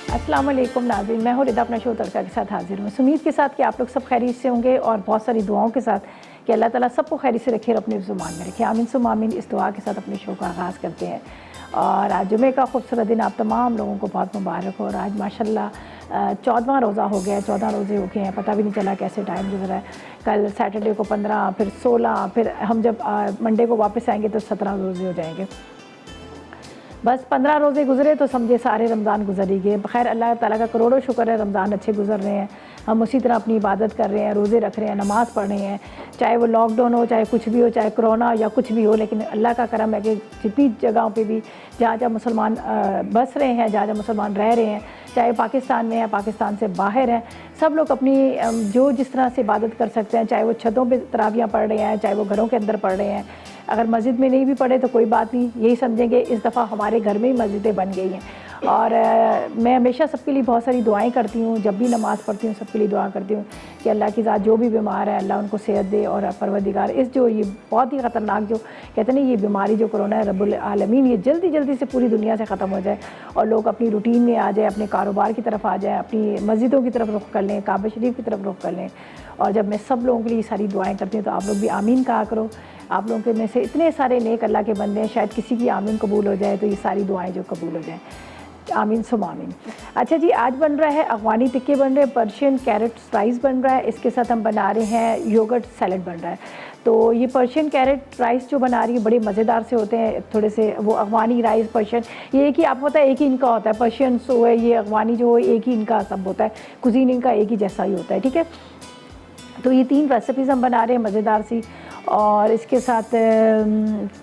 अस्सलाम वालेकुम नाज़रीन, मैं हूँ रिदा अपना शो तड़का के साथ हाजिर हूँ। उम्मीद के साथ कि आप लोग सब खैरियत से होंगे और बहुत सारी दुआओं के साथ कि अल्लाह ताला सबको खैरियत से रखे और अपने ज़ुबान में रखे। आमीन सुम्मा आमीन। इस दुआ के साथ अपने शो का आगाज़ करते हैं और आज जुमे का खूबसूरत दिन आप तमाम लोगों को बहुत मुबारक हो। और आज माशाल्लाह 14वां रोज़ा हो गया है, 14 रोज़े हो गए हैं, पता भी नहीं चला कैसे टाइम गुजरा है। कल सैटरडे को 15, फिर 16, फिर हम जब मंडे को वापस आएँगे तो 17 रोज़े हो जाएंगे। बस 15 रोज़े गुजरे तो समझे सारे रमज़ान गुजर ही गए। खैर अल्लाह ताला का करोड़ों शुक्र है, रमज़ान अच्छे गुजर रहे हैं। हम उसी तरह अपनी इबादत कर रहे हैं, रोज़े रख रहे हैं, नमाज़ पढ़ रहे हैं, चाहे वो लॉकडाउन हो, चाहे कुछ भी हो, चाहे कोरोना या कुछ भी हो। लेकिन अल्लाह का करम है कि जितनी जगहों पे भी जहाँ जहाँ मुसलमान बस रहे हैं, जहाँ जहाँ मुसलमान रह रहे हैं, चाहे पाकिस्तान में है, पाकिस्तान से बाहर हैं, सब लोग अपनी जो जिस तरह से इबादत कर सकते हैं, चाहे वो छतों पे तरावियाँ पढ़ रहे हैं, चाहे वो घरों के अंदर पढ़ रहे हैं। अगर मस्जिद में नहीं भी पढ़े तो कोई बात नहीं, यही समझेंगे इस दफ़ा हमारे घर में ही मस्जिदें बन गई हैं। और मैं हमेशा सबके लिए बहुत सारी दुआएं करती हूँ, जब भी नमाज़ पढ़ती हूँ सबके लिए दुआ करती हूँ कि अल्लाह की ज़ात जो भी बीमार है अल्लाह उनको सेहत दे। और परवरदिगार इस जो ये बहुत ही ख़तरनाक जो कहते हैं ना ये बीमारी जो कोरोना है, रब्बुल आलमीन ये जल्दी जल्दी से पूरी दुनिया से ख़त्म हो जाए और लोग अपनी रूटीन में आ जाए, अपने कारोबार की तरफ आ जाए, अपनी मस्जिदों की तरफ रुख कर लें, काबा शरीफ की तरफ रुख कर लें। और जब मैं सब लोगों के लिए सारी दुआएँ करती हूँ तो आप लोग भी आमीन कहा करो। आप लोगों के में से इतने सारे नेक अल्लाह के बंदे हैं, शायद किसी की आमीन कबूल हो जाए तो ये सारी दुआएं जो कबूल हो जाएं। आमीन सुम आमीन। अच्छा जी, आज बन रहा है अफ़गानी टिक्के बन रहे हैं, पर्शियन कैरेट राइस बन रहा है, इसके साथ हम बना रहे हैं योगर्ट सैलड बन रहा है। तो ये पर्शियन कैरेट राइस जो बना रही है बड़े मज़ेदार से होते हैं, थोड़े से वो अफ़गानी राइस पर्शियन ये एक ही आपको पता है एक ही इनका होता है, पर्शियन सो है ये अफ़गानी जो एक ही इनका सब होता है, कुजीन इनका एक ही जैसा ही होता है। ठीक है, तो ये 3 रेसिपीज़ हम बना रहे हैं मज़ेदार सी। और इसके साथ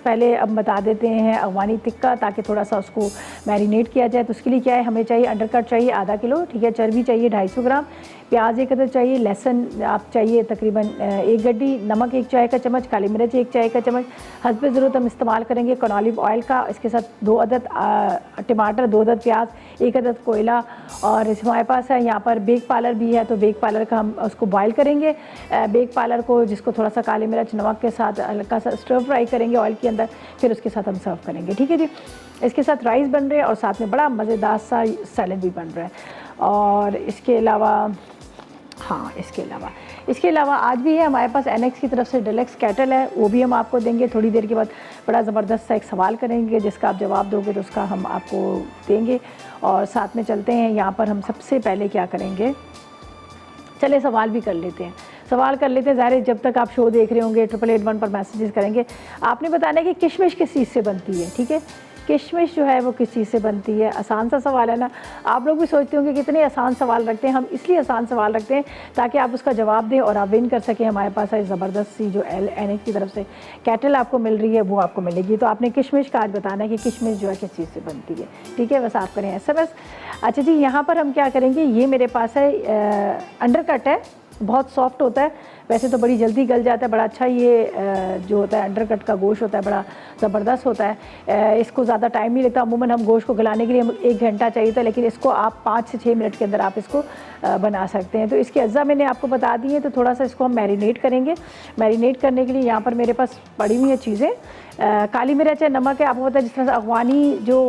पहले अब बता देते हैं अफ़गानी टिक्का, ताकि थोड़ा सा उसको मैरिनेट किया जाए। तो उसके लिए क्या है, हमें चाहिए अंडरकट चाहिए आधा किलो, ठीक है, चर्बी चाहिए 250 ग्राम, प्याज 1 अदद चाहिए, लहसुन आप चाहिए तकरीबन 1 गड्डी, नमक 1 चाय का चम्मच, काली मिर्च 1 चाय का चम्मच, हस्ब ज़रूरत हम इस्तेमाल करेंगे कॉर्न ऑलिव ऑयल का। इसके साथ 2 अदद टमाटर, 2 अदद प्याज, 1 अदद कोयला। और हमारे पास है यहाँ पर बेक पालर भी है, तो बेक पालर का हम उसको बॉयल करेंगे। बेक पालर को जिसको थोड़ा सा काली मिर्च नमक के साथ हल्का सा स्टर फ्राई करेंगे ऑयल के अंदर, फिर उसके साथ हम सर्व करेंगे। ठीक है जी, इसके साथ राइस बन रहे हैं और साथ में बड़ा मज़ेदार सा सैलेड भी बन रहा है। और इसके अलावा हाँ, इसके अलावा आज भी है हमारे पास एनेक्स की तरफ से डेलेक्स कैटल है, वो भी हम आपको देंगे थोड़ी देर के बाद। बड़ा ज़बरदस्त सा एक सवाल करेंगे जिसका आप जवाब दोगे तो उसका हम आपको देंगे। और साथ में चलते हैं, यहाँ पर हम सबसे पहले क्या करेंगे, चले सवाल भी कर लेते हैं, ज़ाहिर जब तक आप शो देख रहे होंगे 8881 पर मैसेजेस करेंगे। आपने बताना है कि किशमिश किस चीज़ से बनती है। ठीक है, किशमिश जो है वो किस चीज़ से बनती है। आसान सा सवाल है ना, आप लोग भी सोचते होंगे कितने आसान सवाल रखते हैं। हम इसलिए आसान सवाल रखते हैं ताकि आप उसका जवाब दें और आप विन कर सकें। हमारे पास है ज़बरदस्त सी जो एनेक की तरफ से कैटल आपको मिल रही है वो आपको मिलेगी। तो आपने किशमिश का आज बताना है कि किशमिश जो है किस चीज़ से बनती है। ठीक है, बस आप करें SMS। अच्छा जी, यहाँ पर हम क्या करेंगे, ये मेरे पास है अंडरकट है, बहुत सॉफ्ट होता है, वैसे तो बड़ी जल्दी गल जाता है, बड़ा अच्छा ये जो होता है अंडरकट का गोश्त होता है, बड़ा ज़बरदस्त होता है। इसको ज़्यादा टाइम नहीं लगता, अमूमन हम गोश्त को गलाने के लिए 1 घंटा चाहिए था, लेकिन इसको आप 5 से 6 मिनट के अंदर आप इसको बना सकते हैं। तो इसके अज्जा मैंने आपको बता दी है, तो थोड़ा सा इसको हम मैरिनेट करेंगे। मैरिनेट करने के लिए यहाँ पर मेरे पास पड़ी हुई है चीज़ें, काली मिर्च है, नमक है, आपको पता है जिस तरह से अफ़गानी जो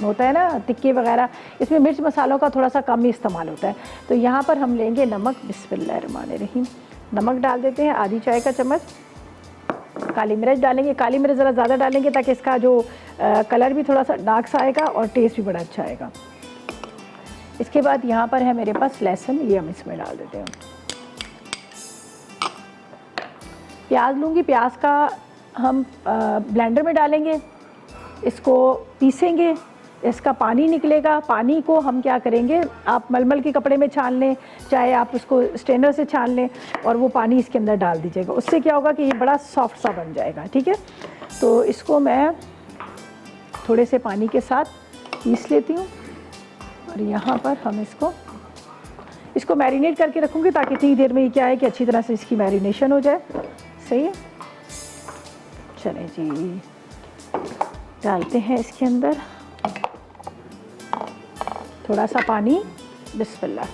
होता है ना टिक्के वगैरह, इसमें मिर्च मसालों का थोड़ा सा कम ही इस्तेमाल होता है। तो यहाँ पर हम लेंगे नमक, बिस्मिल्लाहिर्रहमानिर्रहीम, नमक डाल देते हैं आधी चाय का चम्मच। काली मिर्च डालेंगे, काली मिर्च ज़रा ज़्यादा डालेंगे ताकि इसका जो कलर भी थोड़ा सा डार्क सा आएगा और टेस्ट भी बड़ा अच्छा आएगा। इसके बाद यहाँ पर है मेरे पास लहसुन, ये हम इसमें डाल देते हैं। प्याज लूँगी, प्याज का हम ब्लेंडर में डालेंगे, इसको पीसेंगे, इसका पानी निकलेगा। पानी को हम क्या करेंगे, आप मलमल के कपड़े में छान लें, चाहे आप उसको स्ट्रेनर से छान लें, और वो पानी इसके अंदर डाल दीजिएगा। उससे क्या होगा कि ये बड़ा सॉफ्ट सा बन जाएगा। ठीक है, तो इसको मैं थोड़े से पानी के साथ पीस लेती हूँ और यहाँ पर हम इसको मैरिनेट करके रखूँगी ताकि इतनी देर में ये क्या है कि अच्छी तरह से इसकी मैरिनेशन हो जाए। सही है, चलें जी, डालते हैं इसके अंदर थोड़ा सा पानी, बिस्मिल्लाह।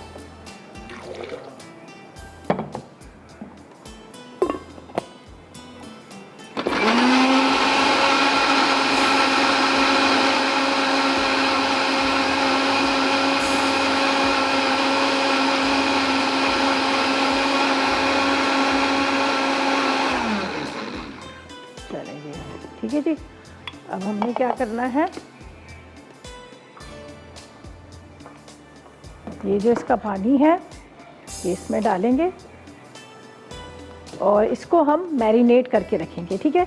जी, अब हमने क्या करना है, ये जो इसका पानी है ये इसमें डालेंगे और इसको हम मैरिनेट करके रखेंगे, ठीक है,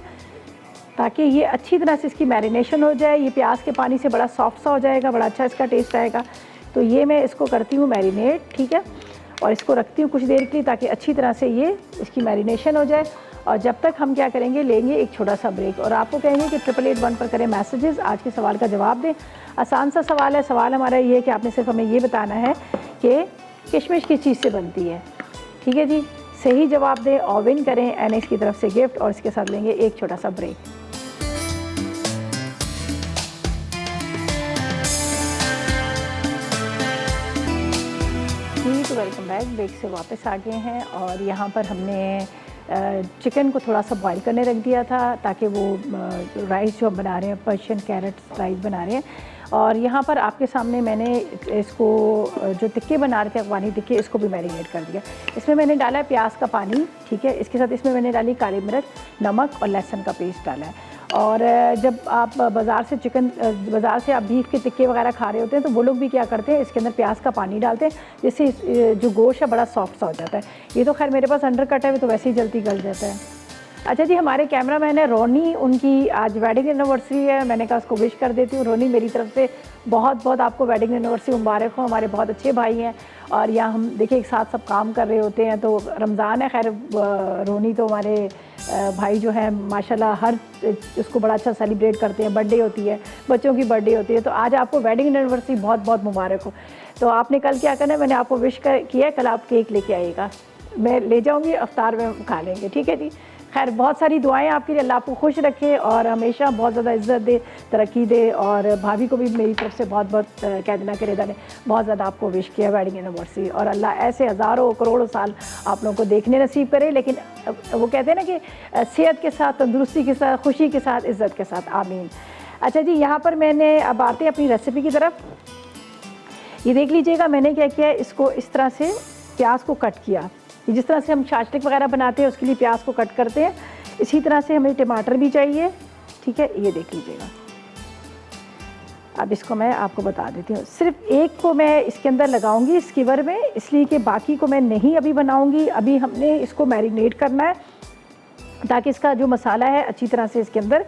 ताकि ये अच्छी तरह से इसकी मैरिनेशन हो जाए। ये प्याज के पानी से बड़ा सॉफ्ट सा हो जाएगा, बड़ा अच्छा इसका टेस्ट आएगा। तो ये मैं इसको करती हूँ मैरिनेट, ठीक है, और इसको रखती हूँ कुछ देर के लिए ताकि अच्छी तरह से ये इसकी मैरिनेशन हो जाए। और जब तक हम क्या करेंगे, लेंगे एक छोटा सा ब्रेक और आपको कहेंगे कि 881 पर करें मैसेजेस, आज के सवाल का जवाब दें। आसान सा सवाल है। सवाल हमारा ये है कि आपने सिर्फ हमें ये बताना है कि किशमिश किस चीज़ से बनती है, ठीक है जी। सही जवाब दें और विन करें एनएक्स की तरफ से गिफ्ट, और इसके साथ लेंगे एक छोटा सा ब्रेक। जी तो वेलकम बैक, ब्रेक से वापस आ गए हैं और यहाँ पर हमने चिकन को थोड़ा सा बॉईल करने रख दिया था ताकि वो राइस जो हम बना रहे हैं, पर्शियन कैरेट राइस बना रहे हैं। और यहाँ पर आपके सामने मैंने इसको जो टिक्के बना रहे थे, अफगानी टिक्के, इसको भी मैरिनेट कर दिया। इसमें मैंने डाला है प्याज का पानी, ठीक है, इसके साथ इसमें मैंने डाली काली मिर्च, नमक और लहसुन का पेस्ट डाला है। और जब आप बाज़ार से आप बीफ के टिक्के वगैरह खा रहे होते हैं तो वो लोग भी क्या करते हैं, इसके अंदर प्याज का पानी डालते हैं, जिससे जो गोश्त है बड़ा सॉफ्ट सा हो जाता है। ये तो खैर मेरे पास अंडर कट है, वो तो वैसे ही जल्दी गल जाता है। अच्छा जी, हमारे कैमरा मैन है रोनी, उनकी आज वेडिंग एनिवर्सरी है। मैंने कहा उसको विश कर देती हूँ। रोनी, मेरी तरफ से बहुत बहुत आपको वेडिंग एनिवर्सरी मुबारक हो। हमारे बहुत अच्छे भाई हैं और यहाँ हम देखिए एक साथ सब काम कर रहे होते हैं। तो रमज़ान है, खैर रोनी तो हमारे भाई जो है माशाल्लाह हर उसको बड़ा अच्छा सेलिब्रेट करते हैं। बर्थडे होती है, बच्चों की बर्थडे होती है, तो आज आपको वेडिंग एनिवर्सरी बहुत बहुत मुबारक हो। तो आपने कल क्या करना है, मैंने आपको विश किया, कल आप केक लेके आइएगा, मैं ले जाऊँगी, अफ्तार में खा लेंगे, ठीक है जी। खैर बहुत सारी दुआएं आपके लिए, अल्लाह आपको खुश रखे और हमेशा बहुत ज़्यादा इज़्ज़त दे, तरक्की दे। और भाभी को भी मेरी तरफ से बहुत बहुत कह देना कि रेदा ने बहुत ज़्यादा आपको विश किया वेडिंग एनिवर्सरी, और अल्लाह ऐसे हज़ारों करोड़ों साल आप लोगों को देखने नसीब करे। लेकिन वो कहते हैं ना कि सेहत के साथ, तंदुरुस्ती के साथ, खुशी के साथ, इज़्ज़त के साथ, आमीन। अच्छा जी, यहाँ पर मैंने अब आते हैं अपनी रेसिपी की तरफ। ये देख लीजिएगा मैंने क्या किया है, इसको इस तरह से प्याज को कट किया, जिस तरह से हम शाशलिक वगैरह बनाते हैं उसके लिए प्याज को कट करते हैं, इसी तरह से हमें टमाटर भी चाहिए, ठीक है, ये देख लीजिएगा। अब इसको मैं आपको बता देती हूँ, सिर्फ एक को मैं इसके अंदर लगाऊंगी स्कीवर में, इसलिए कि बाकी को मैं नहीं अभी बनाऊंगी। अभी हमने इसको मैरिनेट करना है ताकि इसका जो मसाला है अच्छी तरह से इसके अंदर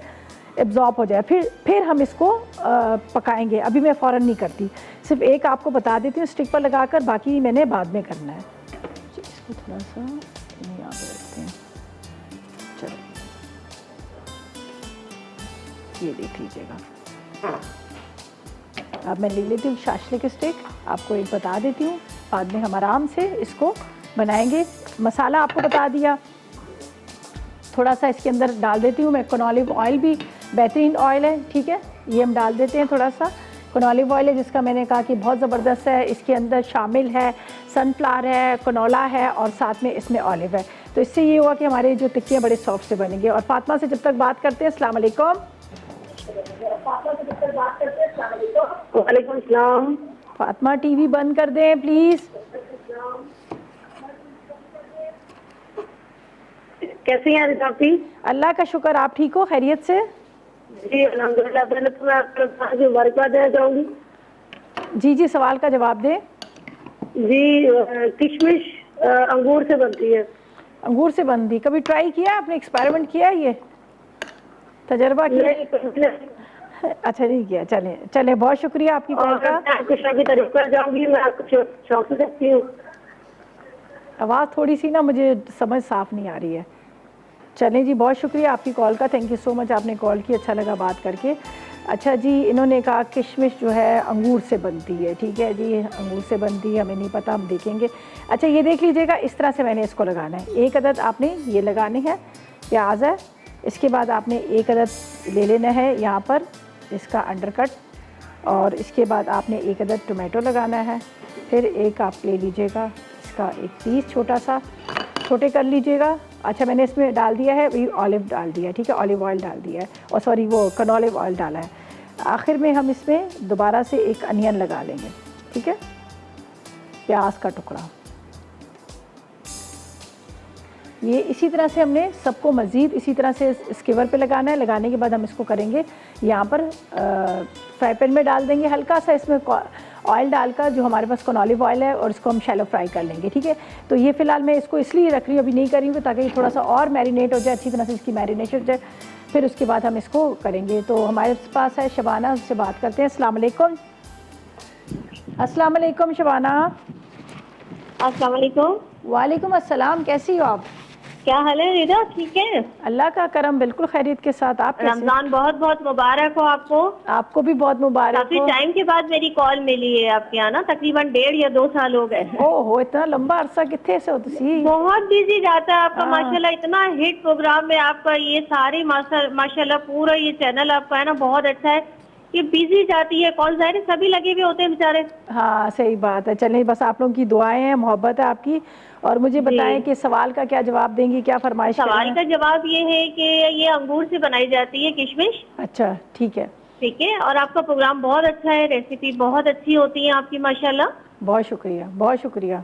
एब्जॉर्ब हो जाए, फिर हम इसको पकाएंगे। अभी मैं फ़ौरन नहीं करती, सिर्फ एक आपको बता देती हूँ स्टिक पर लगाकर, बाकी मैंने बाद में करना है। इसको थोड़ा सा यहाँ पे रखते हैं, चलो ये देख लीजिएगा। अब मैं ले लेती हूँ शाशलिक स्टिक, आपको एक बता देती हूँ, बाद में हम आराम से इसको बनाएंगे। मसाला आपको बता दिया, थोड़ा सा इसके अंदर डाल देती हूँ मैं कनोलिव ऑयल, भी बेहतरीन ऑयल है, ठीक है, ये हम डाल देते हैं। थोड़ा सा कनोलिव ऑयल है जिसका मैंने कहा कि बहुत ज़बरदस्त है, इसके अंदर शामिल है सनफ्लावर है, कनोला है और साथ में इसमें ऑलिव है। तो इससे ये हुआ कि हमारे जो टिक्के बड़े सॉफ्ट से बनेंगे। और फातिमा से जब तक बात करते हैं, अस्सलाम वालेकुम। वालेकुम सलाम। फातिमा टीवी बंद कर दें प्लीज़। कैसी हैं रिजाफी? अल्लाह का शुक्र, आप ठीक हो, खैरियत से? जी अल्हम्दुलिल्लाह। पहले तो मैं आपको मुबारकबाद देना चाहूँगी। जी जी, सवाल का जवाब दें। जी, किशमिश अंगूर से बनती है। अंगूर से बनती, कभी ट्राई किया आपने, एक्सपेरिमेंट किया, ये तजर्बा किया? अच्छा नहीं किया, चलें चलें, बहुत शुक्रिया आपकी कॉल का। कुछ ना तारीफ कर जाऊँगी, मैं आपको शौक से देखती हूँ। आवाज़ थोड़ी सी ना मुझे समझ साफ नहीं आ रही है। चलें जी, बहुत शुक्रिया आपकी कॉल का, थैंक यू सो मच, आपने कॉल की, अच्छा लगा बात करके। अच्छा जी, इन्होंने कहा किशमिश जो है अंगूर से बनती है, ठीक है जी, अंगूर से बनती है, हमें नहीं पता, हम देखेंगे। अच्छा ये देख लीजिएगा, इस तरह से मैंने इसको लगाना है। एक अदद आपने ये लगानी है, प्याज है, इसके बाद आपने एक अदद ले लेना है यहाँ पर इसका अंडरकट, और इसके बाद आपने एक अदद टोमेटो लगाना है, फिर एक आप ले लीजिएगा इसका एक पीस छोटा सा, छोटे कर लीजिएगा। अच्छा मैंने इसमें डाल दिया है भी ऑलिव डाल दिया है, ठीक है, ऑलिव ऑयल डाल दिया है, और सॉरी वो कनोलिव ऑयल डाला है। आखिर में हम इसमें दोबारा से एक अनियन लगा लेंगे, ठीक है, प्याज का टुकड़ा। ये इसी तरह से हमने सबको मज़ीद इसी तरह से स्कीवर पे लगाना है। लगाने के बाद हम इसको करेंगे यहाँ पर फ्राई पैन में डाल देंगे, हल्का सा इसमें ऑयल डालकर, जो हमारे पास कॉर्न ऑयल है, और इसको हम शैलो फ्राई कर लेंगे। ठीक है, तो ये फ़िलहाल मैं इसको इसलिए रख रही हूँ, अभी नहीं कर रही हूँ ताकि ये थोड़ा सा और मैरिनेट हो जाए, अच्छी तरह से इसकी मैरिनेशन हो जाए, फिर उसके बाद हम इसको करेंगे। तो हमारे पास है शबाना, उससे बात करते हैं। अस्सलाम वालेकुम। अस्सलाम वालेकुम शबाना। अस्सलाम वालेकुम। वालेकुम अस्सलाम, कैसी हो आप? क्या हाल है रिदा, ठीक है? अल्लाह का करम, बिल्कुल खैरियत के साथ। आप कैसे? रमजान बहुत बहुत मुबारक हो आपको। आपको भी बहुत मुबारक काफी हो। टाइम के बाद मेरी कॉल मिली है आपके यहाँ ना, तकरीबन 1.5 या 2 साल हो गए। ओहो, इतना लंबा अरसा कितने से हो तुसी? बहुत बिजी जाता है आपका। हाँ। माशाल्लाह इतना हिट प्रोग्राम है आपका, ये सारी माशाल्लाह पूरा ये चैनल आपका है ना बहुत अच्छा है। ये बिजी जाती है कॉल, जाहिर है सभी लगे हुए होते हैं बेचारे। हाँ सही बात है। चलें, बस आप लोगों की दुआएं हैं, मोहब्बत है आपकी। और मुझे बताएं कि सवाल का क्या जवाब देंगी, क्या फरमाइश सवाल करें? का जवाब ये है कि ये अंगूर से बनाई जाती है किशमिश। अच्छा ठीक है। ठीक है, और आपका प्रोग्राम बहुत अच्छा है, रेसिपी बहुत अच्छी होती है आपकी माशाल्लाह। बहुत शुक्रिया, बहुत शुक्रिया।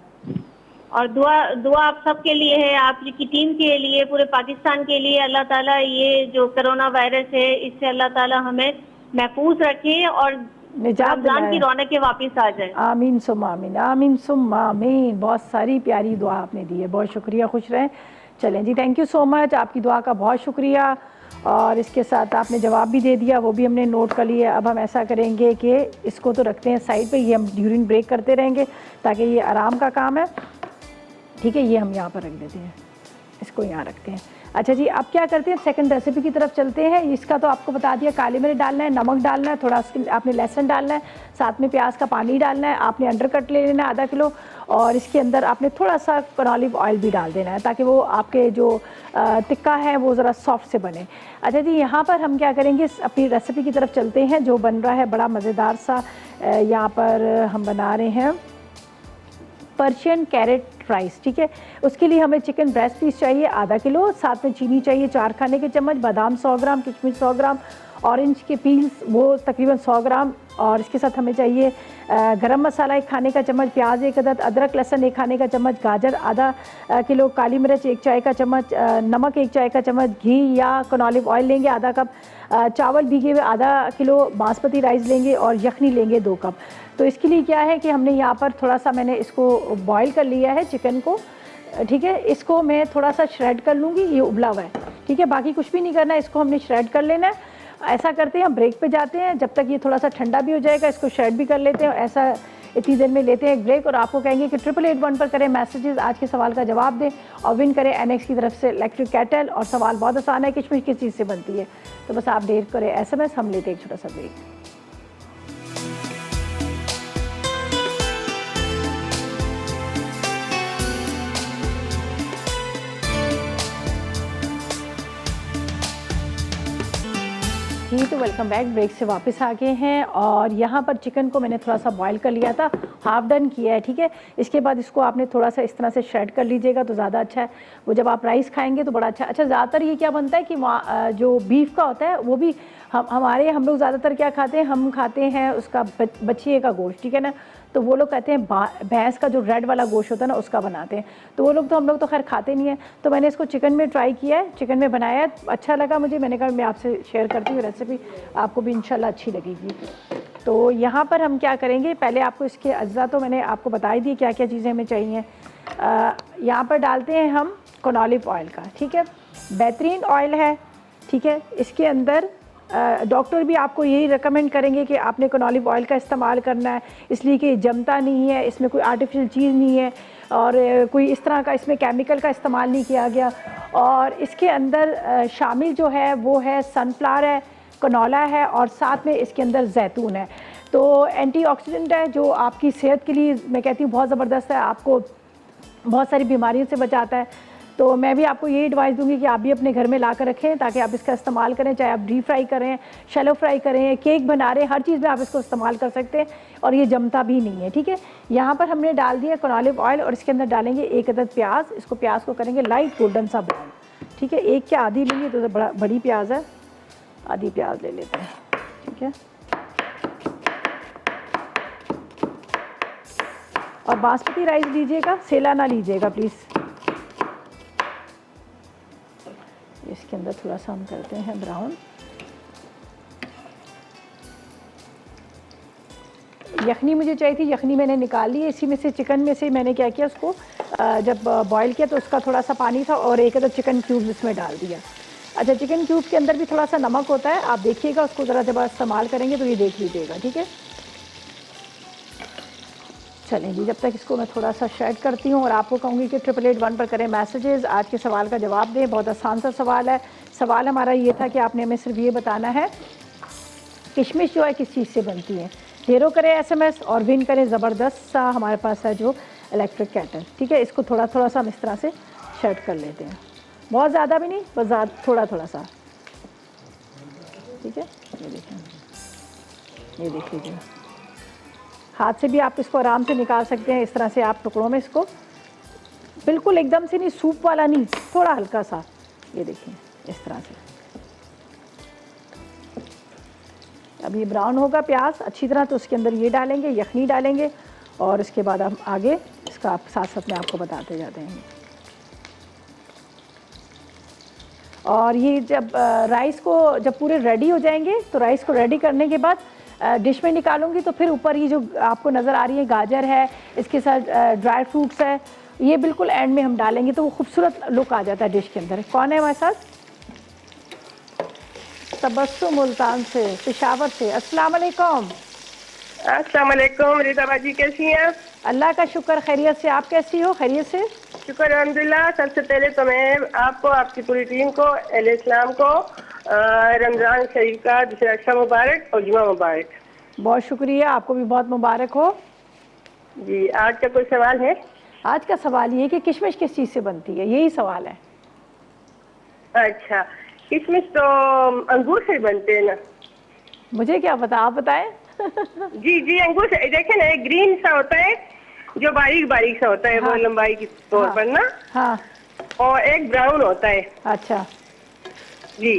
और दुआ दुआ आप सबके लिए है, आपकी टीम के लिए, पूरे पाकिस्तान के लिए। अल्लाह ताला ये जो कोरोना वायरस है इससे अल्लाह ताला हमें महफूज रखे और निजात रमजान की दिलाए। रौनकें वापस आ जाए। आमीन सुम आमीन, आमीन सुम आमीन। बहुत सारी प्यारी दुआ आपने दी है, बहुत शुक्रिया, खुश रहें। चलें जी, थैंक यू सो मच, आपकी दुआ का बहुत शुक्रिया। और इसके साथ आपने जवाब भी दे दिया, वो भी हमने नोट कर लिया। अब हम ऐसा करेंगे कि इसको तो रखते हैं साइड पे, ये हम ड्यूरिंग ब्रेक करते रहेंगे ताकि ये आराम का काम है। ठीक है, ये हम यहाँ पर रख देते हैं, इसको यहाँ रखते हैं। अच्छा जी, अब क्या करते हैं, सेकंड रेसिपी की तरफ चलते हैं। इसका तो आपको बता दिया, काली मिर्च डालना है, नमक डालना है, थोड़ा आपने लहसुन डालना है, साथ में प्याज का पानी डालना है, आपने अंडरकट ले लेना है आधा किलो, और इसके अंदर आपने थोड़ा सा ऑलिव ऑयल भी डाल देना है ताकि वो आपके जो टिक्का है वो ज़रा सॉफ्ट से बने। अच्छा जी, यहाँ पर हम क्या करेंगे, अपनी रेसिपी की तरफ चलते हैं जो बन रहा है बड़ा मज़ेदार सा। यहाँ पर हम बना रहे हैं पर्शियन कैरेट राइस। ठीक है, उसके लिए हमें चिकन ब्रेस्ट पीस चाहिए आधा किलो, साथ में चीनी चाहिए 4 खाने के चम्मच, बादाम 100 ग्राम, किशमिश 100 ग्राम, ऑरेंज के पील्स वो तकरीबन 100 ग्राम, और इसके साथ हमें चाहिए गरम मसाला 1 खाने का चम्मच, प्याज 1 अदद, अदरक लहसुन 1 खाने का चम्मच, गाजर आधा किलो, काली मिर्च 1 चाय का चम्मच, नमक 1 चाय का चम्मच, घी या ऑलिव ऑयल लेंगे आधा कप, चावल भीगे हुए आधा किलो, बासमती राइस लेंगे, और यखनी लेंगे 2 कप। तो इसके लिए क्या है कि हमने यहाँ पर थोड़ा सा मैंने इसको बॉईल कर लिया है चिकन को। ठीक है, इसको मैं थोड़ा सा श्रेड कर लूँगी, ये उबला हुआ है। ठीक है, बाकी कुछ भी नहीं करना है, इसको हमने श्रेड कर लेना है। ऐसा करते हैं, हम ब्रेक पे जाते हैं, जब तक ये थोड़ा सा ठंडा भी हो जाएगा इसको श्रेड भी कर लेते हैं। ऐसा इतनी देर में लेते हैं एक ब्रेक, और आपको कहेंगे कि 8881 पर करें मैसेजेस, आज के सवाल का जवाब दें और विन करें एनएक्स की तरफ से इलेक्ट्रिक केटल। और सवाल बहुत आसान है, किशमिश किस चीज़ से बनती है, तो बस आप देर करें SMS, हम लेते हैं एक छोटा सा ब्रेक। जी, तो वेलकम बैक, ब्रेक से वापस आ गए हैं। और यहाँ पर चिकन को मैंने थोड़ा सा बॉईल कर लिया था, हाफ डन किया है। ठीक है, इसके बाद इसको आपने थोड़ा सा इस तरह से श्रेड कर लीजिएगा तो ज़्यादा अच्छा है, वो जब आप राइस खाएंगे तो बड़ा अच्छा। ज़्यादातर ये क्या बनता है कि जो बीफ का होता है वो भी हम लोग ज़्यादातर क्या खाते हैं, हम खाते हैं उसका बछिए का गोश्त। ठीक है ना, तो वो लोग कहते हैं भैंस का जो रेड वाला गोश्त होता है ना उसका बनाते हैं, तो वो लोग तो हम लोग तो खैर खाते नहीं है। तो मैंने इसको चिकन में ट्राई किया है, चिकन में बनाया है, अच्छा लगा मुझे। मैंने कहा मैं आपसे शेयर करती हूँ रेसिपी, आपको भी इंशाल्लाह अच्छी लगेगी। तो यहाँ पर हम क्या करेंगे, पहले आपको इसके अज्जा तो मैंने आपको बता ही दी क्या क्या चीज़ें हमें चाहिए। यहाँ पर डालते हैं हम ऑलिव ऑयल का। ठीक है, बेहतरीन ऑयल है। ठीक है, इसके अंदर डॉक्टर भी आपको यही रेकमेंड करेंगे कि आपने ऑलिव ऑयल का इस्तेमाल करना है, इसलिए कि जमता नहीं है, इसमें कोई आर्टिफिशियल चीज़ नहीं है, और कोई इस तरह का इसमें केमिकल का इस्तेमाल नहीं किया गया। और इसके अंदर शामिल जो है वो है सनफ्लावर है, कनोला है, और साथ में इसके अंदर जैतून है। तो एंटीऑक्सीडेंट है जो आपकी सेहत के लिए मैं कहती हूँ बहुत ज़बरदस्त है, आपको बहुत सारी बीमारियों से बचाता है। तो मैं भी आपको यही एडवाइस दूंगी कि आप भी अपने घर में ला कर रखें ताकि आप इसका इस्तेमाल करें, चाहे आप डीप फ्राई करें, शैलो फ्राई करें, केक बना रहे हैं, हर चीज़ में आप इसको इस्तेमाल कर सकते हैं, और ये जमता भी नहीं है। ठीक है, यहाँ पर हमने डाल दिया ऑलिव ऑयल, और इसके अंदर डालेंगे 1 अदद प्याज। इसको प्याज को करेंगे लाइट गोल्डन सा ब्राउन। ठीक है, 1 के आधी लेंगे तो बड़ी प्याज है, आधी प्याज ले लेते हैं। ठीक है, और बासमती राइस लीजिएगा, सेला ना लीजिएगा प्लीज़। इसके अंदर थोड़ा सा हम करते हैं ब्राउन। यखनी मुझे चाहिए थी, यखनी मैंने निकाल ली है। इसी में से चिकन में से मैंने क्या किया, उसको जब बॉईल किया तो उसका थोड़ा सा पानी था और एक है तो चिकन क्यूब इसमें डाल दिया। अच्छा, चिकन क्यूब के अंदर भी थोड़ा सा नमक होता है, आप देखिएगा उसको ज़रा जब इस्तेमाल करेंगे तो ये देख लीजिएगा, ठीक है। चलें जी, जब तक इसको मैं थोड़ा सा शेड करती हूँ और आपको कहूँगी कि 888 पर करें मैसेजेस, आज के सवाल का जवाब दें। बहुत आसान सा सवाल है। सवाल हमारा ये था कि आपने हमें सिर्फ ये बताना है किशमिश जो है किस चीज़ से बनती है। ढेरों करें SMS और विन करें ज़बरदस्त सा हमारे पास है जो इलेक्ट्रिक केटल, ठीक है। इसको थोड़ा थोड़ा सा हम इस तरह से शेड कर लेते हैं, बहुत ज़्यादा भी नहीं, बस थोड़ा थोड़ा सा, ठीक है। ये देखें, ये देख लीजिए, हाथ से भी आप इसको आराम से निकाल सकते हैं। इस तरह से आप टुकड़ों में इसको, बिल्कुल एकदम से नहीं, सूप वाला नहीं, थोड़ा हल्का सा, ये देखिए इस तरह से। अब ये ब्राउन होगा प्याज अच्छी तरह, तो उसके अंदर ये डालेंगे, यखनी डालेंगे और इसके बाद हम आगे इसका आप साथ साथ में आपको बताते जाते हैं। और ये जब राइस को जब पूरे रेडी हो जाएंगे तो राइस को रेडी करने के बाद डिश में निकालूंगी, तो फिर ऊपर ये जो आपको नज़र आ रही है गाजर है, इसके साथ ड्राई फ्रूट्स है, ये बिल्कुल एंड में हम डालेंगे तो वो खूबसूरत लुक आ जाता है डिश के अंदर। कौन है हमारे साथ? तबस्सुम मुल्तान से, पेशावर से। अस्सलाम वालेकुम। अस्सलाम वालेकुम, रिदा बाजी कैसी हैं? अल्लाह का शुक्र, खैरियत से। आप कैसी हो? खैरियत से? शुक्र अल्हम्दुलिल्लाह। सबसे पहले तो मैं आपको, आपकी पूरी टीम को, अहले इस्लाम को रमज़ान शरीफ का दूसरा अच्छा मुबारक और जुमा मुबारक। बहुत शुक्रिया, आपको भी बहुत मुबारक हो जी। आज का कोई सवाल है? आज का सवाल ये कि किशमिश किस चीज़ से बनती है, यही सवाल है। अच्छा, किशमिश तो अंगूर से बनते हैं ना? मुझे क्या पता, आप बताएं। जी जी, अंगूर से। देखे ना, एक ग्रीन सा होता है जो बारीक बारीक सा होता है, हाँ, वो लंबाई की तौर पर ना, हाँ, और एक ब्राउन होता है। अच्छा जी,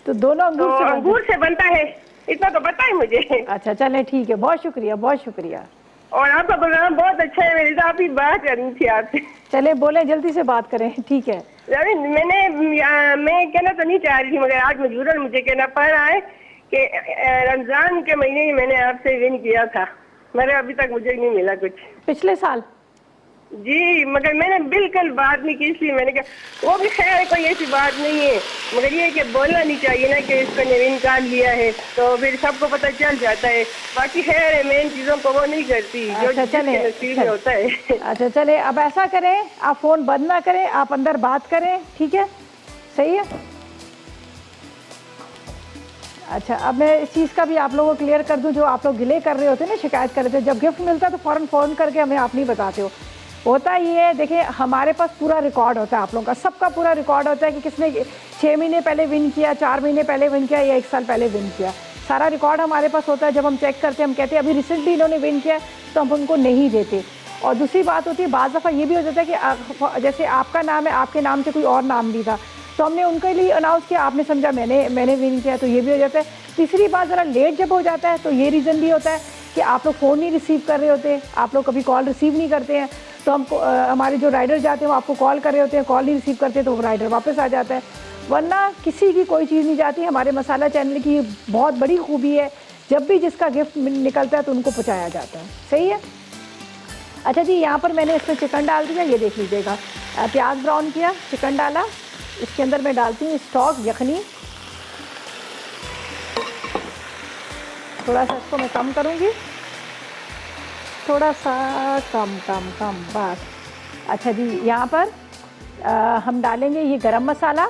तो दोनों तो अंगूर से अंगूर से बनता है, इतना तो पता है मुझे। अच्छा चलें, ठीक है, बहुत शुक्रिया, बहुत शुक्रिया। और आपका प्रोग्राम बहुत अच्छा है। मेरी तो आप ही बात करनी थी आपसे। चले बोले, जल्दी से बात करें, ठीक है। मैं कहना तो नहीं चाह रही थी, मगर आज मजबूरन मुझे कहना पड़ रहा है कि रमजान के महीने में मैंने आपसे विन किया था, मगर अभी तक मुझे नहीं मिला कुछ। पिछले साल? जी, मगर मैंने बिल्कुल बात नहीं की, इसलिए मैंने कहा वो भी खैर कोई ऐसी बात नहीं है, मगर ये कि बोलना नहीं चाहिए ना कि इसको नवीन काट लिया है, तो फिर सबको पता चल जाता है। बाकी खैर मैं इन चीज़ों को वो नहीं करती जो अच्छा, चले, नसीब में होता है। अच्छा चले, अब ऐसा करें, आप फ़ोन बंद ना करें, आप अंदर बात करें, ठीक है, सही है। अच्छा, अब मैं इस चीज़ का भी आप लोगों को क्लियर कर दूं, जो आप लोग गिले कर रहे होते हैं ना, शिकायत कर रहे थे, जब गिफ्ट मिलता है तो फ़ौरन फ़ोन करके हमें आप नहीं बताते हो। होता ये है, देखिए हमारे पास पूरा रिकॉर्ड होता है, आप लोगों का सबका पूरा रिकॉर्ड होता है कि किसने 6 महीने पहले विन किया, 4 महीने पहले विन किया या 1 साल पहले विन किया, सारा रिकॉर्ड हमारे पास होता है। जब हम चेक करते हैं, हम कहते हैं अभी रिसेंटली इन्होंने विन किया, तो हम उनको नहीं देते। और दूसरी बात होती है, बाज़ दफ़ा ये भी हो जाता है कि जैसे आपका नाम है, आपके नाम से कोई और नाम भी था, तो हमने उनके लिए अनाउंस किया, आपने समझा मैंने विन किया, तो ये भी हो जाता है। तीसरी बात, ज़रा लेट जब हो जाता है तो ये रीज़न भी होता है कि आप लोग फ़ोन नहीं रिसीव कर रहे होते, आप लोग कभी कॉल रिसीव नहीं करते हैं, तो हमको हमारे जो राइडर जाते हैं वो आपको कॉल कर रहे होते हैं, कॉल नहीं रिसीव करते तो वो राइडर वापस आ जाता है। वरना किसी की कोई चीज़ नहीं जाती। हमारे मसाला चैनल की बहुत बड़ी खूबी है, जब भी जिसका गिफ्ट निकलता है तो उनको पहुँचाया जाता है, सही है। अच्छा जी, यहाँ पर मैंने इसमें चिकन डाल दिया, ये देख लीजिएगा, प्याज ब्राउन किया, चिकन डाला, इसके अंदर मैं डालती हूँ स्टॉक यखनी, थोड़ा सा इसको मैं कम करूँगी, थोड़ा सा कम बस। अच्छा जी, यहाँ पर हम डालेंगे ये गरम मसाला,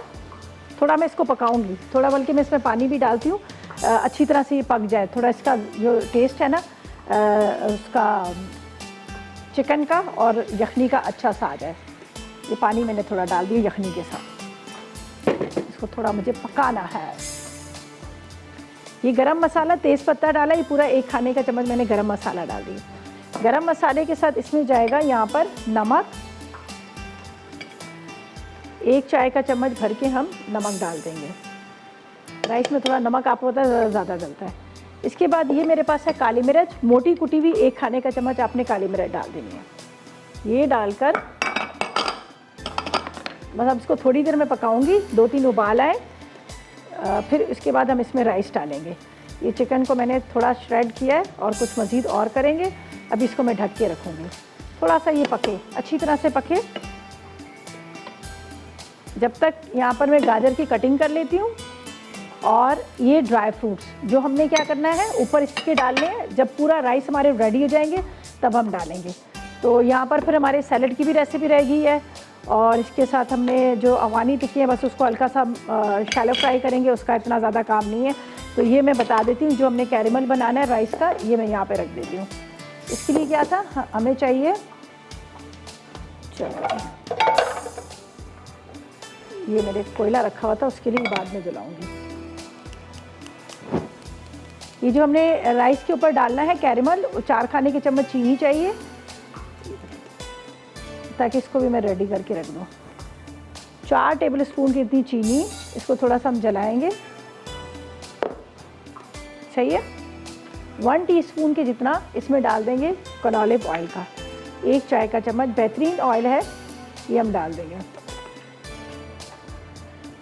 थोड़ा मैं इसको पकाऊंगी, थोड़ा, बल्कि मैं इसमें पानी भी डालती हूँ, अच्छी तरह से ये पक जाए, थोड़ा इसका जो टेस्ट है ना उसका चिकन का और यखनी का अच्छा सा आ जाए। ये पानी मैंने थोड़ा डाल दिया यखनी के साथ, इसको थोड़ा मुझे पकाना है। ये गरम मसाला, तेज़ पत्ता डाला, ये पूरा 1 खाने का चम्मच मैंने गरम मसाला डाल दिया। गरम मसाले के साथ इसमें जाएगा यहाँ पर नमक, 1 चाय का चम्मच भर के हम नमक डाल देंगे। राइस में थोड़ा नमक आपको पता है ज़्यादा डलता है। इसके बाद ये मेरे पास है काली मिर्च, मोटी कुटी हुई 1 खाने का चम्मच आपने काली मिर्च डाल देनी है। ये डालकर बस अब इसको थोड़ी देर में पकाऊंगी, 2-3 उबाल आए, फिर इसके बाद हम इसमें राइस डालेंगे। ये चिकन को मैंने थोड़ा श्रेड किया है और कुछ मज़ीद और करेंगे। अभी इसको मैं ढक के रखूँगी, थोड़ा सा ये पके, अच्छी तरह से पके। जब तक यहाँ पर मैं गाजर की कटिंग कर लेती हूँ और ये ड्राई फ्रूट्स जो हमने क्या करना है ऊपर इसके डालने हैं। जब पूरा राइस हमारे रेडी हो जाएंगे तब हम डालेंगे। तो यहाँ पर फिर हमारे सैलड की भी रेसिपी रह गई है और इसके साथ हमने जो अवानी टिक्की है बस उसको हल्का सा शैलो फ्राई करेंगे, उसका इतना ज़्यादा काम नहीं है। तो ये मैं बता देती हूँ, जो हमने कैरेमल बनाना है राइस का, ये मैं यहाँ पे रख देती हूँ। इसके लिए क्या था, हमें चाहिए, चलो ये मेरे कोयला रखा हुआ था, उसके लिए बाद में जलाऊंगी। ये जो हमने राइस के ऊपर डालना है कैरेमल, 4 खाने के चम्मच चीनी चाहिए, ताकि इसको भी मैं रेडी करके रख दूँ। 4 टेबल स्पून की इतनी चीनी, इसको थोड़ा सा हम जलाएंगे, सही है। 1 टीस्पून के जितना इसमें डाल देंगे कनोलिव ऑयल का, 1 चाय का चम्मच बेहतरीन ऑयल है, ये हम डाल देंगे।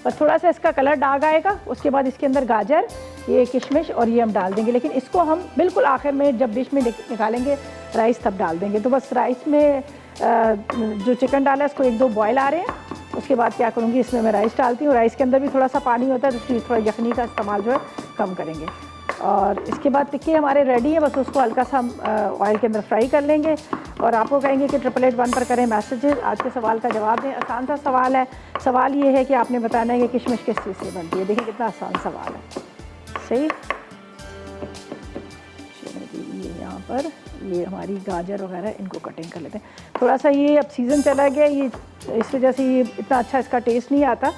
बस थोड़ा सा इसका कलर डार्क आएगा, उसके बाद इसके अंदर गाजर, ये किशमिश और ये हम डाल देंगे। लेकिन इसको हम बिल्कुल आखिर में जब डिश में निकालेंगे राइस तब डाल देंगे। तो बस राइस में जो चिकन डाला है उसको 1-2 बॉयल आ रहे हैं, उसके बाद क्या करूँगी, इसमें मैं राइस डालती हूँ। राइस के अंदर भी थोड़ा सा पानी होता है, तो इसलिए थोड़ा यखनी का इस्तेमाल जो है कम करेंगे। और इसके बाद टिक्के हमारे रेडी है, बस उसको हल्का सा ऑयल के अंदर फ्राई कर लेंगे। और आपको कहेंगे कि 888 पर करें मैसेजेस, आज के सवाल का जवाब दें। आसान सा सवाल है। सवाल ये है कि आपने बताना है कि किशमिश किस चीज़ से बनती है। देखिए कितना आसान सवाल है, सही। ये यहाँ पर ये हमारी गाजर वगैरह इनको कटिंग कर लेते हैं। थोड़ा सा ये अब सीज़न चला गया, ये इस वजह से ये इतना अच्छा इसका टेस्ट नहीं आता,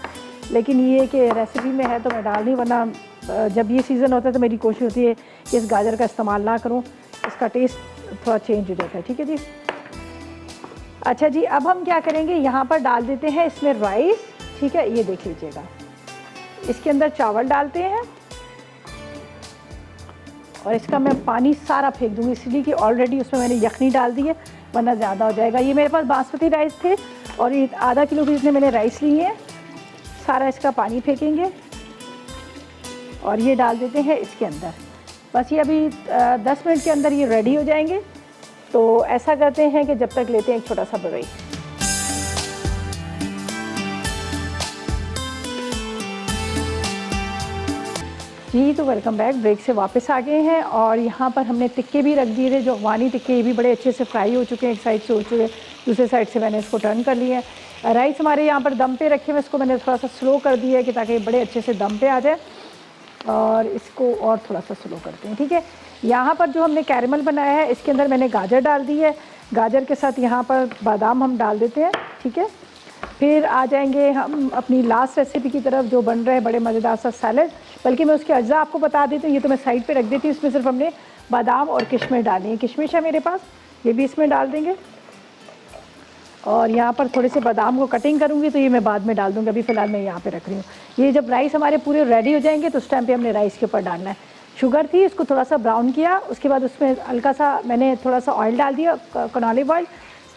लेकिन ये कि रेसिपी में है तो मैं डाल नहीं, वरना जब ये सीज़न होता है तो मेरी कोशिश होती है कि इस गाजर का इस्तेमाल ना करूं, इसका टेस्ट थोड़ा चेंज हो जाता है। ठीक है जी। अच्छा जी, अब हम क्या करेंगे, यहाँ पर डाल देते हैं इसमें राइस। ठीक है, ये देख लीजिएगा, इसके अंदर चावल डालते हैं और इसका मैं पानी सारा फेंक दूँगी, इसलिए कि ऑलरेडी उसमें मैंने यखनी डाल दी है, वरना ज़्यादा हो जाएगा। ये मेरे पास बासमती राइस थे और ये आधा किलो की जितने मैंने राइस ली है, सारा इसका पानी फेंकेंगे और ये डाल देते हैं इसके अंदर। बस ये अभी 10 मिनट के अंदर ये रेडी हो जाएंगे। तो ऐसा करते हैं कि जब तक लेते हैं एक छोटा सा ब्रेक। जी, तो वेलकम बैक। ब्रेक से वापस आ गए हैं और यहाँ पर हमने टिक्के भी रख दिए थे, जो अफगानी टिक्के, ये भी बड़े अच्छे से फ्राई हो चुके हैं। एक साइड से हो चुके, दूसरे साइड से मैंने इसको टर्न कर लिया है। राइस हमारे यहाँ पर दम पे रखे हुए, इसको मैंने थोड़ा सा स्लो कर दिया है कि ताकि बड़े अच्छे से दम पे आ जाए, और इसको और थोड़ा सा स्लो करते हैं। ठीक है, यहाँ पर जो हमने कैरेमल बनाया है इसके अंदर मैंने गाजर डाल दी है, गाजर के साथ यहाँ पर बादाम हम डाल देते हैं। ठीक है, फिर आ जाएंगे हम अपनी लास्ट रेसिपी की तरफ, जो बन रहा है बड़े मज़ेदार सा सैलड। बल्कि मैं उसके अज्जा आपको बता देती हूँ, ये तो मैं साइड पे रख देती हूँ। इसमें सिर्फ हमने बादाम और किशमिश डाली है, किशमिश है मेरे पास, ये भी इसमें डाल देंगे। और यहाँ पर थोड़े से बादाम को कटिंग करूँगी, तो ये मैं बाद में डाल दूँगी, अभी फ़िलहाल मैं यहाँ पे रख रही हूँ। ये जब राइस हमारे पूरे रेडी हो जाएंगे तो उस टाइम पे हमने राइस के ऊपर डालना है। शुगर थी, इसको थोड़ा सा ब्राउन किया, उसके बाद उसमें हल्का सा मैंने थोड़ा सा ऑयल डाल दिया, कनोलिव ऑयल,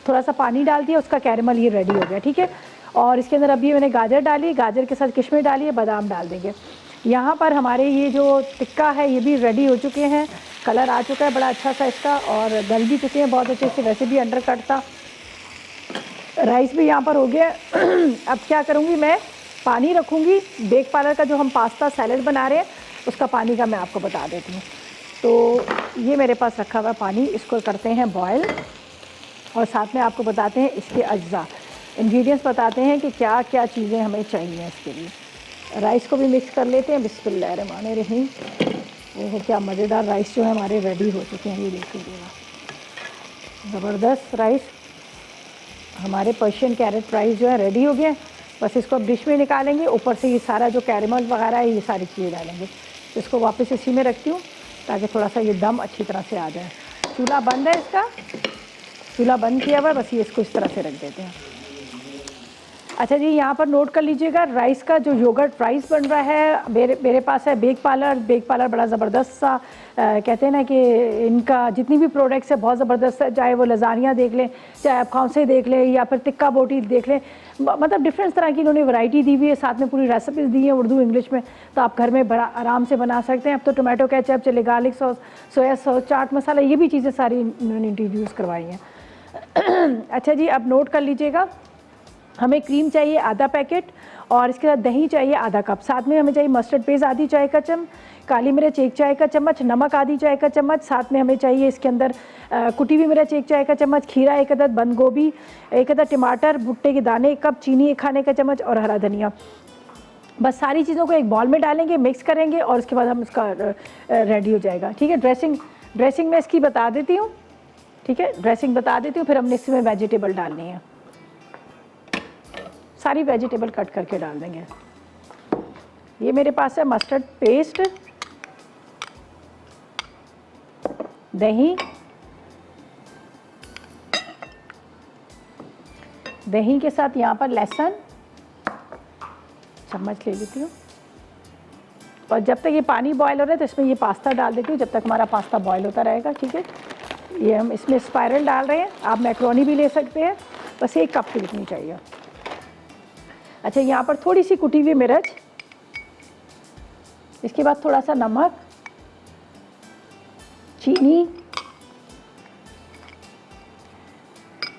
थोड़ा सा पानी डाल दिया, उसका कैरेमल ये रेडी हो गया। ठीक है, और इसके अंदर अभी मैंने गाजर डाली, गाजर के साथ किशमिश डाली है, बादाम डाल देंगे। यहाँ पर हमारे ये जो टिक्का है ये भी रेडी हो चुके हैं, कलर आ चुका है बड़ा अच्छा सा इसका, और गल भी चुके हैं बहुत अच्छे से, वैसे भी अंडर कट था। राइस भी यहाँ पर हो गया। अब क्या करूँगी, मैं पानी रखूँगी, बेक पार्लर का जो हम पास्ता सैलड बना रहे हैं उसका पानी का मैं आपको बता देती हूँ। तो ये मेरे पास रखा हुआ पानी, इसको करते हैं बॉयल, और साथ में आपको बताते हैं इसके अज्जा, इंग्रेडिएंट्स बताते हैं कि क्या क्या चीज़ें हमें चाहिए इसके लिए। राइस को भी मिक्स कर लेते हैं। बिस्मिल्लाहिर्रहमानिर्रहीम। वो क्या मज़ेदार राइस जो है हमारे रेडी हो चुके हैं, ये देख लीजिएगा, ज़बरदस्त राइस। हमारे पर्शियन कैरेट राइस जो है रेडी हो गए। बस इसको अब डिश में निकालेंगे, ऊपर से ये सारा जो कैरेमल वगैरह है ये सारी चीज़ें डालेंगे। इसको वापस इसी में रखती हूँ ताकि थोड़ा सा ये दम अच्छी तरह से आ जाए। चूल्हा बंद है, इसका चूल्हा बंद किया हुआ है, बस ये इसको इस तरह से रख देते हैं। अच्छा जी, यहाँ पर नोट कर लीजिएगा राइस का जो योगर्ट राइस बन रहा है, मेरे पास है बेक पार्लर बड़ा ज़बरदस्त सा कहते हैं ना कि इनका जितनी भी प्रोडक्ट्स है बहुत ज़बरदस्त है, चाहे वो लजानिया देख लें, चाहे आप खौंसे देख लें या फिर टिक्का बोटी देख लें, मतलब डिफरेंट तरह की इन्होंने वैरायटी दी हुई है, साथ में पूरी रेसिपीज़ दी हैं उर्दू इंग्लिश में, तो आप घर में बड़ा आराम से बना सकते हैं। अब तो टोमेटो केचप चले, garlic sauce, soya sauce, chaat masala, ये भी चीज़ें सारी इन्होंने इंट्रोड्यूस करवाई हैं। अच्छा जी, अब नोट कर लीजिएगा, हमें क्रीम चाहिए आधा पैकेट और इसके साथ दही चाहिए आधा कप, साथ में हमें चाहिए मस्टर्ड पेस्ट आधी चाय का चम्मच, काली मिर्च 1 चाय का चम्मच, नमक आधी चाय का चम्मच, साथ में हमें चाहिए इसके अंदर कुटी हुई मिर्च 1 चाय का चम्मच, खीरा 1 अदद, बंद गोभी 1 अदद, टमाटर, भुट्टे के दाने 1 कप, चीनी 1 खाने का चम्मच और हरा धनिया। बस सारी चीज़ों को एक बॉल में डालेंगे, मिक्स करेंगे और उसके बाद हम इसका रेडी हो जाएगा। ठीक है, ड्रेसिंग मैं इसकी बता देती हूँ। ठीक है, ड्रेसिंग बता देती हूँ, फिर हमने इसमें वेजिटेबल डालनी है, सारी वेजिटेबल कट करके डाल देंगे। ये मेरे पास है मस्टर्ड पेस्ट, दही के साथ यहाँ पर लहसुन चम्मच ले लेती हूँ, और जब तक ये पानी बॉयल हो रहा है तो इसमें ये पास्ता डाल देती हूँ, जब तक हमारा पास्ता बॉयल होता रहेगा। ठीक है, ये हम इसमें स्पाइरल डाल रहे हैं, आप मैक्रोनी भी ले सकते हैं, बस 1 कप की लिखनी चाहिए। अच्छा, यहाँ पर थोड़ी सी कुटी हुई मिर्च, इसके बाद थोड़ा सा नमक, चीनी,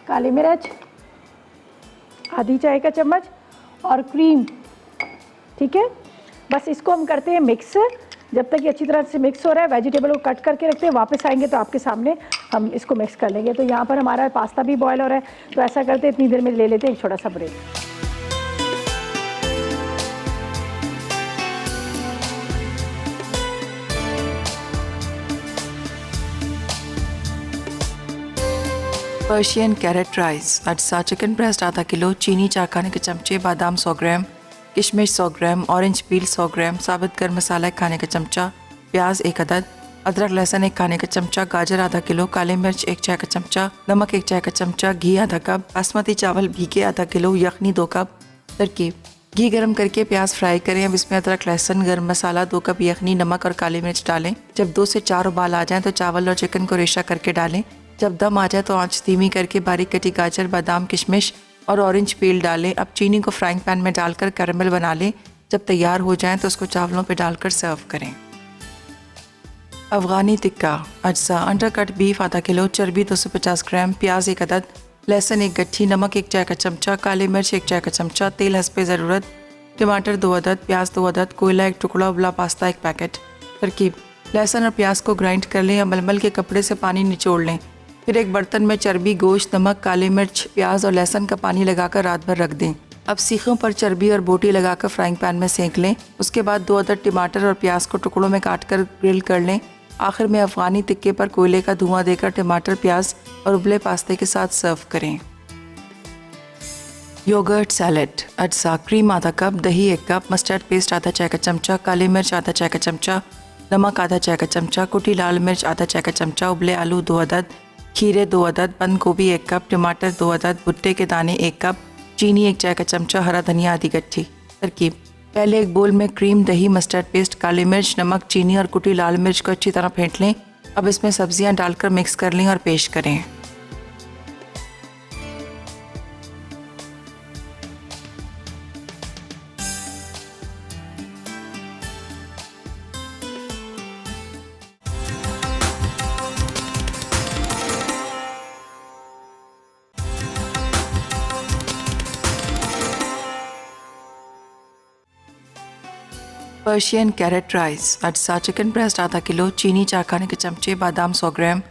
काली मिर्च आधी चाय का चम्मच और क्रीम। ठीक है, बस इसको हम करते हैं मिक्स, जब तक ये अच्छी तरह से मिक्स हो रहा है वेजिटेबल को कट करके रखते हैं, वापस आएंगे तो आपके सामने हम इसको मिक्स कर लेंगे। तो यहाँ पर हमारा पास्ता भी बॉयल हो रहा है, तो ऐसा करते हैं इतनी देर में ले लेते हैं एक छोटा सा ब्रेक। पर्शियन कैरेट राइस, अज्जा चिकन ब्रेस्ट आधा किलो, चीनी 4 खाने के चमचे, बादाम 100 ग्राम, किशमिश 100 ग्राम, ऑरेंज पील 100 ग्राम, साबुत गर्म मसाला 1 खाने का चमचा, प्याज 1 अदद, अदरक लहसुन 1 खाने का चमचा, गाजर आधा किलो, काली मिर्च 1 चाय का चमचा, नमक 1 चाय का चमचा, घी आधा कप, बासमती चावल भीगे आधा किलो, यखनी 2 कप। तरकीब: घी गर्म करके प्याज फ्राई करें, अब इसमें अदरक लहसुन गर्म मसाला 2 कप यखनी नमक और काली मिर्च डालें। जब 2 से 4 उबाल आ जाएं तो चावल और चिकन को रेशा करके डालें। जब दम आ जाए तो आंच धीमी करके बारीक कटी गाजर, बादाम, किशमिश और ऑरेंज पील डालें। अब चीनी को फ्राइंग पैन में डालकर कैरमल बना लें। जब तैयार हो जाएं तो उसको चावलों पे डालकर सर्व करें। अफ़गानी टिक्का अज्जा: अंडरकट बीफ आधा किलो, चर्बी 250 ग्राम, प्याज 1 अदद, लहसुन 1 गट्ठी, नमक 1 चाय का चमचा, काली मिर्च 1 चाय का चमचा, तेल हस्बे ज़रूरत, टमाटर 2 अदद, प्याज 2 अदद, कोयला 1 टुकड़ा, उबला पास्ता 1 पैकेट। तरकीब: लहसुन और प्याज को ग्राइंड कर लें या मलमल के कपड़े से पानी निचोड़ लें। फिर एक बर्तन में चर्बी, गोश्त, नमक, काली मिर्च, प्याज और लहसुन का पानी लगाकर रात भर रख दें। अब सीखों पर चर्बी और बोटी लगाकर फ्राइंग पैन में सेंक लें। उसके बाद 2 अदद टमाटर और प्याज को टुकड़ों में काटकर ग्रिल कर लें। आखिर में अफ़गानी टिक्के पर कोयले का धुआं देकर टमाटर, प्याज और उबले पास्ते के साथ सर्व करें। योगर्ट सैलेड अज्जा: क्रीम आधा कप, दही 1 कप, मस्टर्ड पेस्ट आधा चाय का चमचा, काली मिर्च आधा चाय का चमचा, नमक आधा चाय का चमचा, कुटी लाल मिर्च आधा चाय का चमचा, उबले आलू 2 अदद, खीरे 2 अदद, बंद गोभी 1 कप, टमाटर 2 अदद, भुट्टे के दाने 1 कप, चीनी 1 चाय का चमचा, हरा धनिया आधी गट्ठी। तरकीब: पहले एक बोल में क्रीम, दही, मस्टर्ड पेस्ट, काली मिर्च, नमक, चीनी और कुटी लाल मिर्च को अच्छी तरह फेंट लें। अब इसमें सब्जियां डालकर मिक्स कर लें और पेश करें। पर्शियन कैरेट राइस अज्जा: चिकन ब्रेस्ट आधा किलो, चीनी 4 खाने के चमचे, बादाम 100 ग्राम,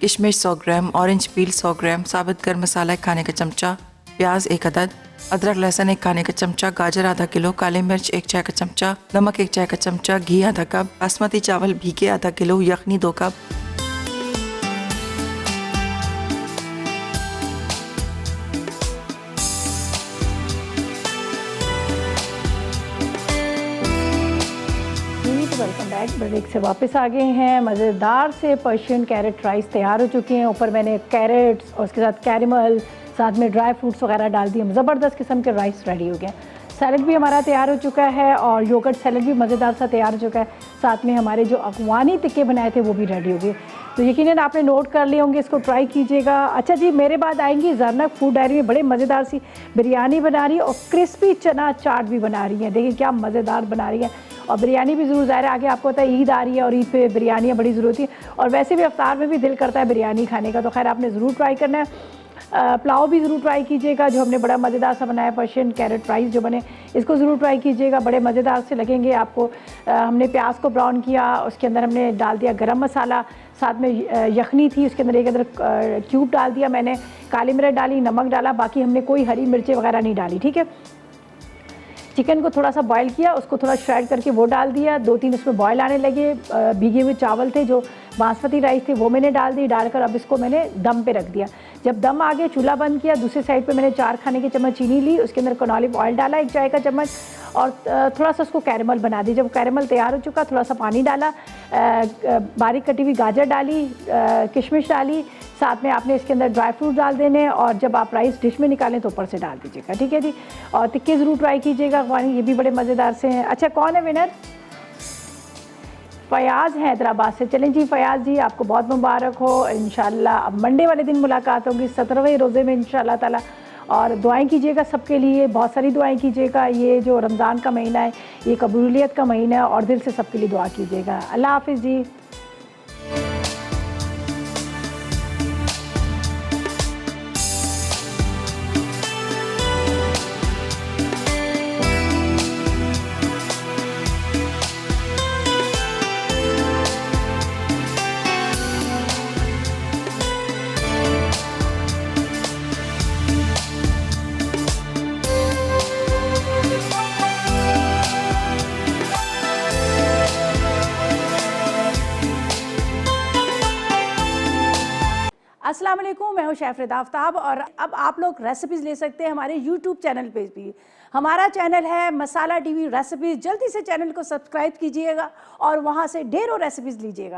किशमिश 100 ग्राम, ऑरेंज पील 100 ग्राम, साबुत गर्म मसाला 1 खाने का चमचा, प्याज 1 अदद, अदरक लहसुन 1 खाने का चमचा, गाजर आधा किलो, काली मिर्च 1 चाय का चमचा, नमक 1 चाय का चमचा, घी आधा कप, बासमती चावल भीगे आधा किलो, यखनी 2 कप। Welcome back. ब्रेक से वापस आ गए हैं। मज़ेदार से पर्शियन कैरेट राइस तैयार हो चुके हैं। ऊपर मैंने कैरेट्स और उसके साथ कैरमल, साथ में ड्राई फ्रूट्स वगैरह डाल दिए, ज़बरदस्त किस्म के राइस रेडी हो गए। सैलड भी हमारा तैयार हो चुका है और योगर्ट सैलड भी मज़ेदार सा तैयार हो चुका है। साथ में हमारे जो अफगानी टिक्के बनाए थे वो भी रेडी हो गए। तो यकीनन आपने नोट कर लिए होंगे, इसको ट्राई कीजिएगा। अच्छा जी, मेरे बाद आएंगी ज़रनक फूड डायरी में बड़े मज़ेदार सी बिरयानी बना रही है और क्रिस्पी चना चाट भी बना रही है। देखिए क्या मज़ेदार बना रही है। और बिरयानी भी ज़रूर, ज़ाहिर है आगे आपको पता है ईद आ रही है और ईद पे बिरयानियाँ बड़ी ज़रूरत है और वैसे भी अफ्तार में भी दिल करता है बिरयानी खाने का। तो खैर आपने ज़रूर ट्राई करना है। पुलाव भी ज़रूर ट्राई कीजिएगा जो हमने बड़ा मज़ेदार सा बनाया, पर्शियन कैरेट राइस जो बने, इसको ज़रूर ट्राई कीजिएगा, बड़े मज़ेदार से लगेंगे आपको। हमने प्याज को ब्राउन किया, उसके अंदर हमने डाल दिया गरम मसाला, साथ में यखनी थी उसके अंदर एक अंदर क्यूब डाल दिया मैंने, काली मिर्च डाली, नमक डाला, बाकी हमने कोई हरी मिर्चें वगैरह नहीं डाली। ठीक है, चिकन को थोड़ा सा बॉयल किया, उसको थोड़ा श्रेड करके वो डाल दिया, 2-3 उसमें बॉयल आने लगे। भीगे हुए चावल थे जो बासमती राइस थे वो मैंने डाल दी, डालकर अब इसको मैंने दम पे रख दिया। जब दम आ गया चूल्हा बंद किया, दूसरी साइड पे मैंने 4 खाने के चम्मच चीनी ली, उसके अंदर ऑलिव ऑयल डाला 1 चाय का चम्मच और थोड़ा सा उसको कैरेमल बना दी। जब कैरेमल तैयार हो चुका थोड़ा सा पानी डाला, बारीक कटी हुई गाजर डाली, किशमिश डाली, साथ में आपने इसके अंदर ड्राई फ्रूट डाल देने और जब आप राइस डिश में निकालें तो ऊपर से डाल दीजिएगा। ठीक है जी, और टिक्के ज़रूर ट्राई कीजिएगा अफगानी, ये भी बड़े मज़ेदार से हैं। अच्छा कौन है विनर? फ़याज़ है हैदराबाद से। चलें जी फ़याज़ जी, आपको बहुत मुबारक हो। इंशाल्लाह अब मंडे वाले दिन मुलाकात होगी 17वें रोज़े में इंशाल्लाह ताला। और दुआएं कीजिएगा सबके लिए, बहुत सारी दुआएं कीजिएगा। ये जो रमज़ान का महीना है ये कबूलियत का महीना है और दिल से सबके लिए दुआ कीजिएगा। अल्लाह हाफिज़ जी। अस्सलाम वालेकुम, मैं हूँ शेफ़ आफ्ताब और अब आप लोग रेसिपीज़ ले सकते हैं हमारे यूट्यूब चैनल पे भी। हमारा चैनल है मसाला टीवी रेसिपीज़। जल्दी से चैनल को सब्सक्राइब कीजिएगा और वहाँ से ढेरों रेसिपीज़ लीजिएगा।